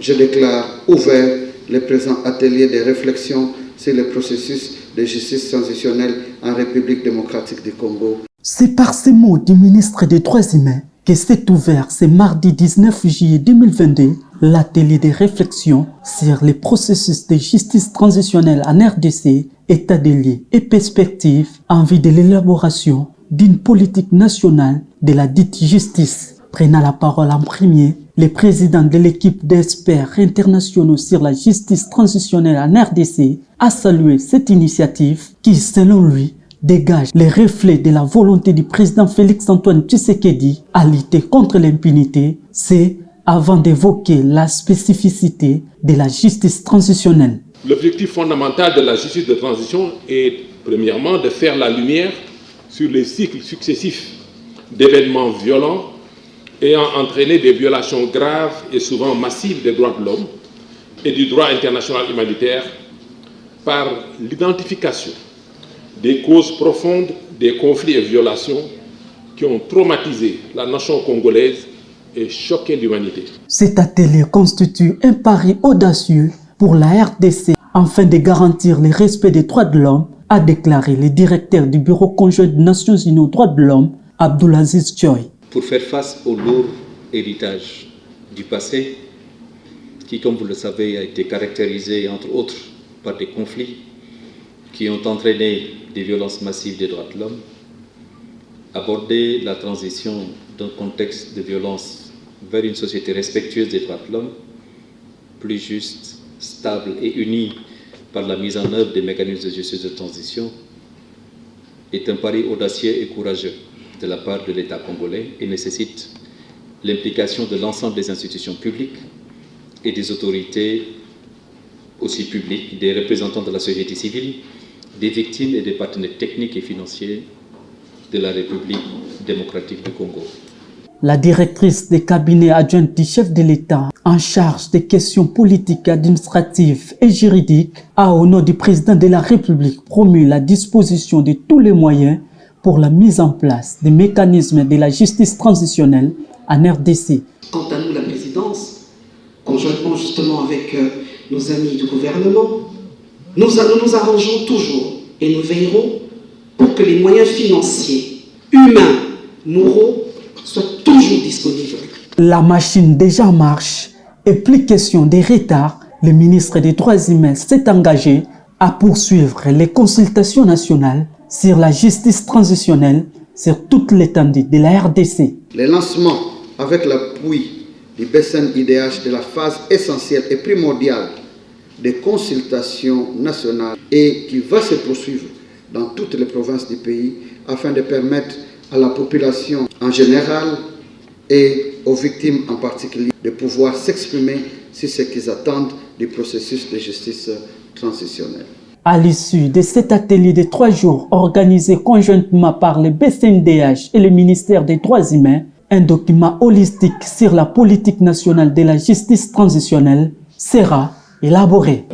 je déclare ouvert le présent atelier de réflexion sur le processus de justice transitionnelle en République démocratique du Congo. C'est par ces mots du ministre des Droits humains que s'est ouvert ce mardi 19 juillet 2022 l'atelier de réflexion sur les processus de justice transitionnelle en RDC, état des lieux et perspectives en vue de l'élaboration d'une politique nationale de la dite justice. Prenant la parole en premier, le président de l'équipe d'experts internationaux sur la justice transitionnelle en RDC a salué cette initiative qui, selon lui, dégage les reflets de la volonté du président Félix-Antoine Tshisekedi à lutter contre l'impunité. C'est avant d'évoquer la spécificité de la justice transitionnelle. L'objectif fondamental de la justice de transition est, premièrement, de faire la lumière sur les cycles successifs d'événements violents ayant entraîné des violations graves et souvent massives des droits de l'homme et du droit international humanitaire par l'identification des causes profondes des conflits et violations qui ont traumatisé la nation congolaise et choqué l'humanité. Cet atelier constitue un pari audacieux pour la RDC afin de garantir le respect des droits de l'homme, a déclaré le directeur du Bureau conjoint des Nations Unies aux droits de l'homme, Abdoulaziz Choy. Pour faire face au lourd héritage du passé, qui, comme vous le savez, a été caractérisé, entre autres, par des conflits qui ont entraîné des violences massives des droits de l'homme, aborder la transition d'un contexte de violence vers une société respectueuse des droits de l'homme, plus juste, stable et unie par la mise en œuvre des mécanismes de justice de transition, est un pari audacieux et courageux de la part de l'État congolais et nécessite l'implication de l'ensemble des institutions publiques et des autorités aussi publiques, des représentants de la société civile, des victimes et des partenaires techniques et financiers de la République démocratique du Congo. La directrice des cabinets adjoints du chef de l'État en charge des questions politiques, administratives et juridiques a, au nom du président de la République, promu la disposition de tous les moyens pour la mise en place des mécanismes de la justice transitionnelle en RDC. Quant à nous, la présidence, conjointement justement avec nos amis du gouvernement, nous nous arrangeons toujours et nous veillerons pour que les moyens financiers, humains, moraux soient toujours disponibles. La machine déjà en marche et plus question de retard, le ministre des Droits humains s'est engagé à poursuivre les consultations nationales sur la justice transitionnelle sur toute l'étendue de la RDC. Le lancement avec l'appui du BCN-IDH de la phase essentielle et primordiale des consultations nationales et qui va se poursuivre dans toutes les provinces du pays afin de permettre à la population en général et aux victimes en particulier de pouvoir s'exprimer sur ce qu'ils attendent du processus de justice transitionnelle. À l'issue de cet atelier de 3 jours organisé conjointement par le BCNDH et le ministère des Droits humains, un document holistique sur la politique nationale de la justice transitionnelle sera élaboré.